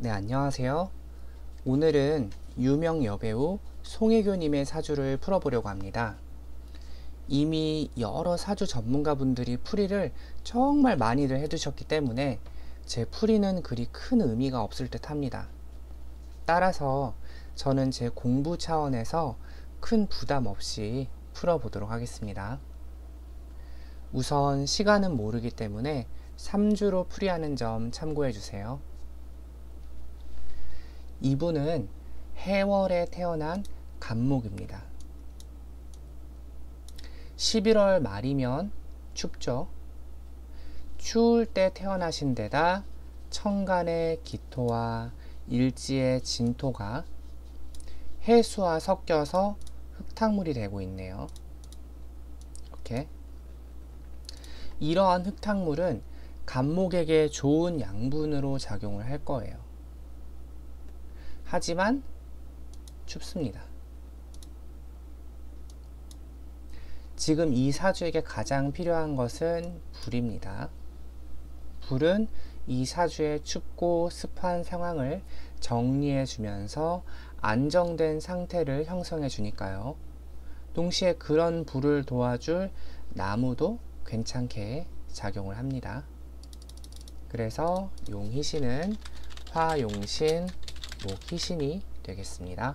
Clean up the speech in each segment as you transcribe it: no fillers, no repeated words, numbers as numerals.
네, 안녕하세요. 오늘은 유명 여배우 송혜교님의 사주를 풀어보려고 합니다. 이미 여러 사주 전문가분들이 풀이를 정말 많이들 해두셨기 때문에 제 풀이는 그리 큰 의미가 없을 듯 합니다. 따라서 저는 제 공부 차원에서 큰 부담 없이 풀어보도록 하겠습니다. 우선 시간은 모르기 때문에 3주로 풀이하는 점 참고해 주세요. 이분은 해월에 태어난 간목입니다. 11월 말이면 춥죠. 추울 때 태어나신 데다 천간의 기토와 일지의 진토가 해수와 섞여서 흙탕물이 되고 있네요. 이렇게 이러한 흙탕물은 간목에게 좋은 양분으로 작용을 할 거예요. 하지만 춥습니다. 지금 이 사주에게 가장 필요한 것은 불입니다. 불은 이 사주의 춥고 습한 상황을 정리해 주면서 안정된 상태를 형성해 주니까요. 동시에 그런 불을 도와줄 나무도 괜찮게 작용을 합니다. 그래서 용희신은 화용신, 목희신이 되겠습니다.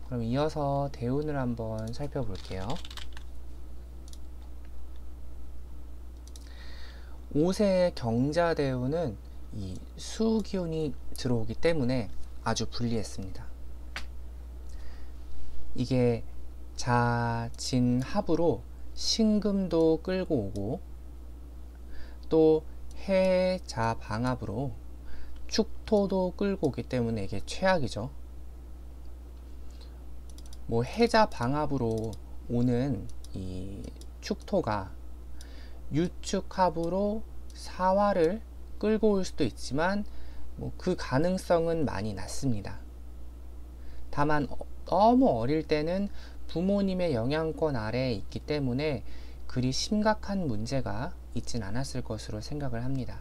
그럼 이어서 대운을 한번 살펴볼게요. 5세의 경자대운은 이 수기운이 들어오기 때문에 아주 불리했습니다. 이게 자진합으로 신금도 끌고 오고 또 해자방합으로 축토도 끌고 오기 때문에 이게 최악이죠. 뭐 해자방합으로 오는 이 축토가 유축합으로 사화를 끌고 올 수도 있지만 뭐 그 가능성은 많이 낮습니다. 다만 너무 어릴 때는 부모님의 영향권 아래에 있기 때문에 그리 심각한 문제가 있진 않았을 것으로 생각을 합니다.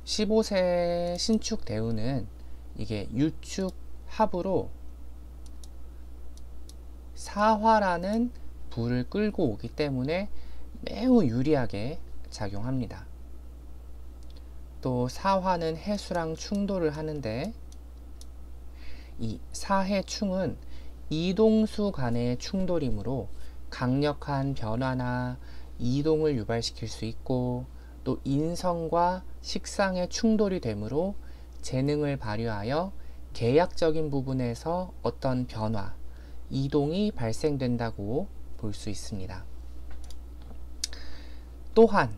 15세 신축 대운은 이게 유축합으로 사화라는 불을 끌고 오기 때문에 매우 유리하게 작용합니다. 또 사화는 해수랑 충돌을 하는데 이 사해충은 이동수 간의 충돌이므로 강력한 변화나 이동을 유발시킬 수 있고 또 인성과 식상의 충돌이 되므로 재능을 발휘하여 계약적인 부분에서 어떤 변화, 이동이 발생된다고 볼 수 있습니다. 또한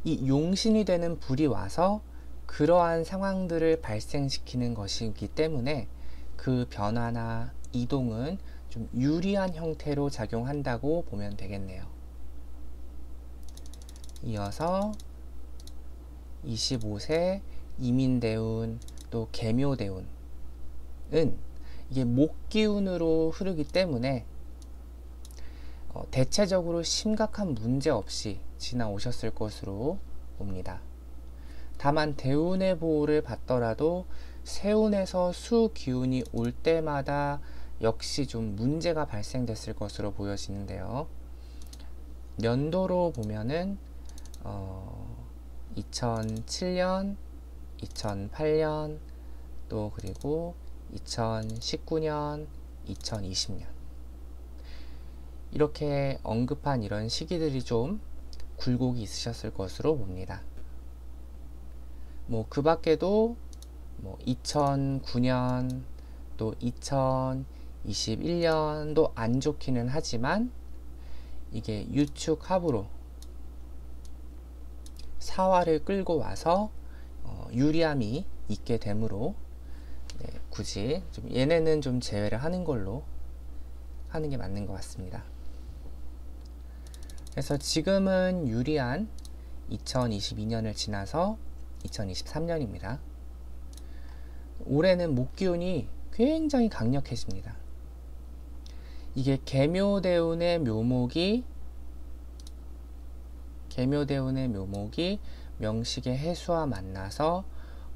이 용신이 되는 불이 와서 그러한 상황들을 발생시키는 것이기 때문에 그 변화나 이동은 좀 유리한 형태로 작용한다고 보면 되겠네요. 이어서 25세 이민대운 또 계묘대운은 이게 목기운으로 흐르기 때문에 대체적으로 심각한 문제 없이 지나오셨을 것으로 봅니다. 다만 대운의 보호를 받더라도 세운에서 수기운이 올 때마다 역시 좀 문제가 발생됐을 것으로 보여지는데요. 연도로 보면은 2007년, 2008년, 또 그리고 2019년, 2020년 이렇게 언급한 이런 시기들이 좀 굴곡이 있으셨을 것으로 봅니다. 뭐 그 밖에도 뭐 2009년 또 2021년도 안 좋기는 하지만 이게 유축합으로 사화를 끌고 와서 유리함이 있게 되므로 굳이 좀 얘네는 좀 제외를 하는 걸로 하는 게 맞는 것 같습니다. 그래서 지금은 유리한 2022년을 지나서 2023년입니다. 올해는 목기운이 굉장히 강력해집니다. 이게 계묘대운의 묘목이 계묘대운의 묘목이 명식의 해수와 만나서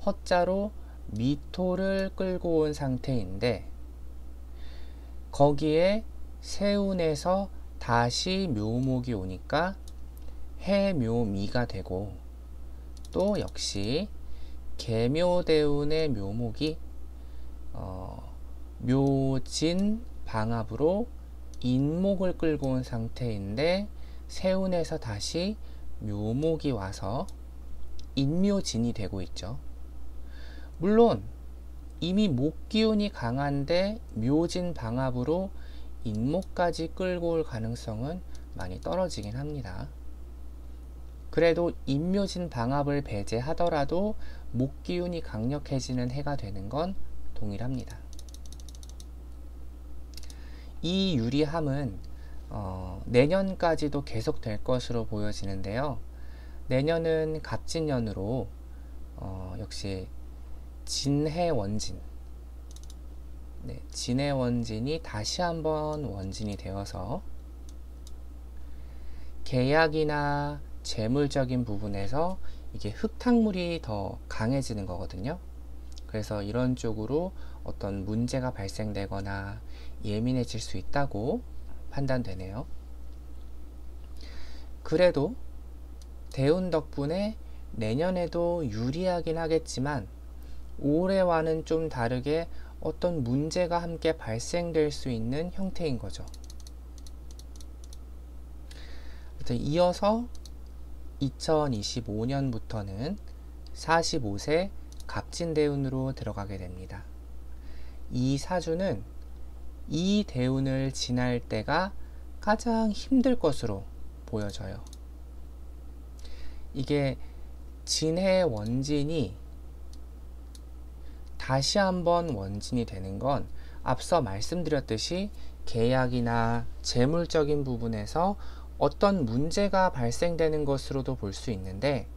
허자로 미토를 끌고 온 상태인데, 거기에 세운에서 다시 묘목이 오니까 해묘미가 되고, 또 역시 계묘대운의 묘목이 묘진 방합으로 인목을 끌고 온 상태인데, 세운에서 다시 묘목이 와서 인묘진이 되고 있죠. 물론 이미 목기운이 강한데 묘진 방합으로 인목까지 끌고 올 가능성은 많이 떨어지긴 합니다. 그래도 인묘진 방합을 배제하더라도 목기운이 강력해지는 해가 되는 건 동일합니다. 이 유리함은 내년까지도 계속될 것으로 보여지는데요. 내년은 갑진년으로 역시 진해원진, 진해원진이 다시 한번 원진이 되어서 계약이나 재물적인 부분에서 이게 흙탕물이 더 강해지는 거거든요. 그래서 이런 쪽으로 어떤 문제가 발생되거나 예민해질 수 있다고 판단되네요. 그래도 대운 덕분에 내년에도 유리하긴 하겠지만 올해와는 좀 다르게 어떤 문제가 함께 발생될 수 있는 형태인 거죠. 이어서 2025년부터는 45세 갑진대운으로 들어가게 됩니다. 이 사주는 이 대운을 지날 때가 가장 힘들 것으로 보여져요. 이게 진해 원진이 다시 한번 원진이 되는 건 앞서 말씀드렸듯이 계약이나 재물적인 부분에서 어떤 문제가 발생되는 것으로도 볼 수 있는데,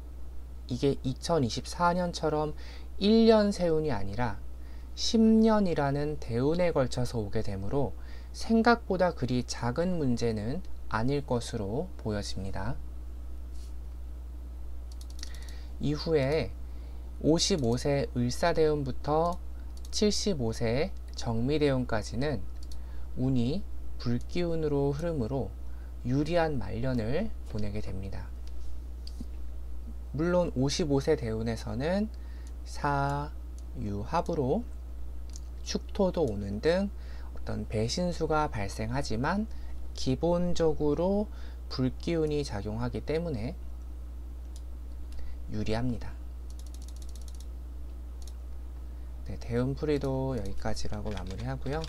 이게 2024년처럼 1년 세운이 아니라 10년이라는 대운에 걸쳐서 오게 되므로 생각보다 그리 작은 문제는 아닐 것으로 보여집니다. 이후에 55세 을사대운부터 75세 정미대운까지는 운이 불기운으로 흐르므로 유리한 말년을 보내게 됩니다. 물론 55세 대운에서는 사유합으로 축토도 오는 등 어떤 배신수가 발생하지만 기본적으로 불기운이 작용하기 때문에 유리합니다. 대운풀이도 여기까지라고 마무리하고요.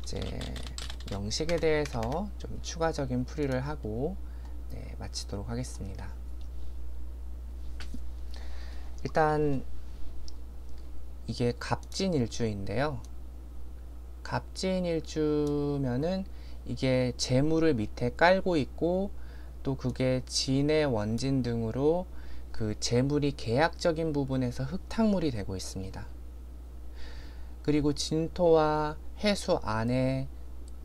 이제 명식에 대해서 좀 추가적인 풀이를 하고 마치도록 하겠습니다. 일단 이게 갑진일주인데요. 갑진일주면은 이게 재물을 밑에 깔고 있고, 또 그게 진의 원진 등으로 그 재물이 계약적인 부분에서 흙탕물이 되고 있습니다. 그리고 진토와 해수 안에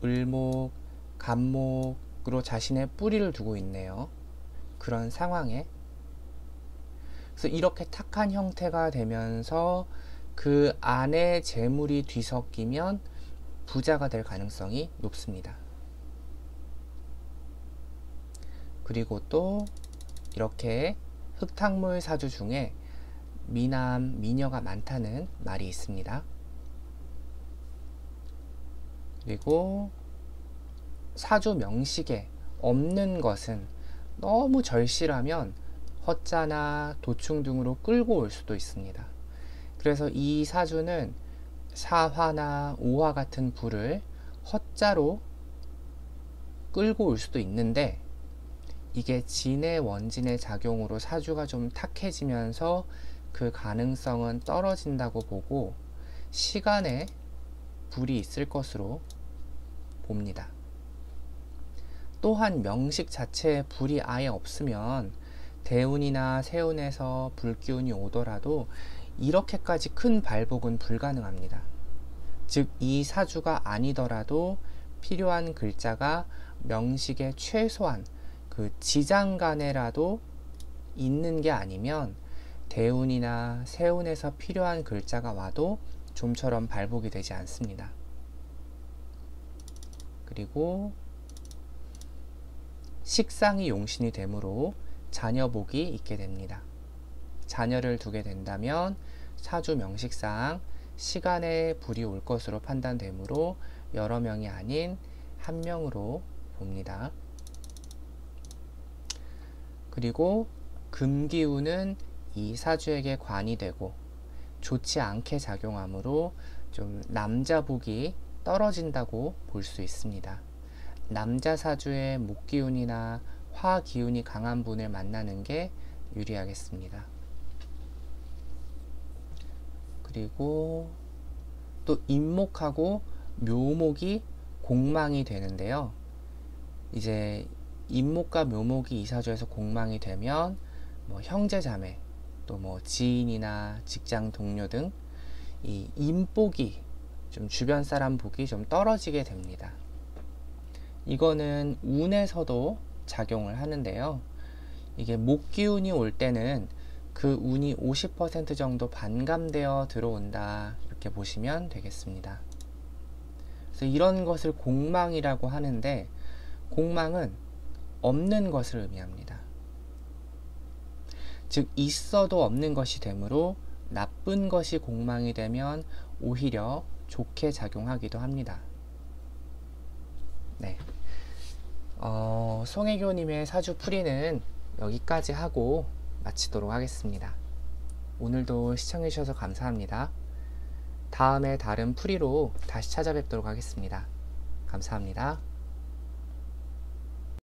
을목, 간목으로 자신의 뿌리를 두고 있네요. 그런 상황에 그래서 이렇게 탁한 형태가 되면서 그 안에 재물이 뒤섞이면 부자가 될 가능성이 높습니다. 그리고 또 이렇게 흙탕물 사주 중에 미남, 미녀가 많다는 말이 있습니다. 그리고 사주 명식에 없는 것은 너무 절실하면 허자나 도충 등으로 끌고 올 수도 있습니다. 그래서 이 사주는 사화나 오화 같은 불을 허자로 끌고 올 수도 있는데, 이게 진의 원진의 작용으로 사주가 좀 탁해지면서 그 가능성은 떨어진다고 보고 시간에 불이 있을 것으로 봅니다. 또한 명식 자체에 불이 아예 없으면 대운이나 세운에서 불기운이 오더라도 이렇게까지 큰 발복은 불가능합니다. 즉 이 사주가 아니더라도 필요한 글자가 명식의 최소한 그 그 지장간에라도 있는 게 아니면 대운이나 세운에서 필요한 글자가 와도 좀처럼 발복이 되지 않습니다. 그리고 식상이 용신이 되므로 자녀복이 있게 됩니다. 자녀를 두게 된다면 사주 명식상 시간에 불이 올 것으로 판단되므로 여러 명이 아닌 한 명으로 봅니다. 그리고 금기운은 이 사주에게 관이 되고 좋지 않게 작용하므로 좀 남자복이 떨어진다고 볼 수 있습니다. 남자 사주의 목기운이나 화기운이 강한 분을 만나는 게 유리하겠습니다. 그리고 또 임목하고 묘목이 공망이 되는데요. 이제 임목과 묘목이 이 사주에서 공망이 되면 뭐 형제자매 또 뭐 지인이나 직장 동료 등 이 인복이 좀 주변 사람 복이 좀 떨어지게 됩니다. 이거는 운에서도 작용을 하는데요. 이게 목기운이 올 때는 그 운이 50% 정도 반감되어 들어온다 이렇게 보시면 되겠습니다. 그래서 이런 것을 공망이라고 하는데 공망은 없는 것을 의미합니다. 즉 있어도 없는 것이 되므로 나쁜 것이 공망이 되면 오히려 좋게 작용하기도 합니다. 네. 송혜교님의 사주 풀이는 여기까지 하고 마치도록 하겠습니다. 오늘도 시청해주셔서 감사합니다. 다음에 다른 풀이로 다시 찾아뵙도록 하겠습니다. 감사합니다.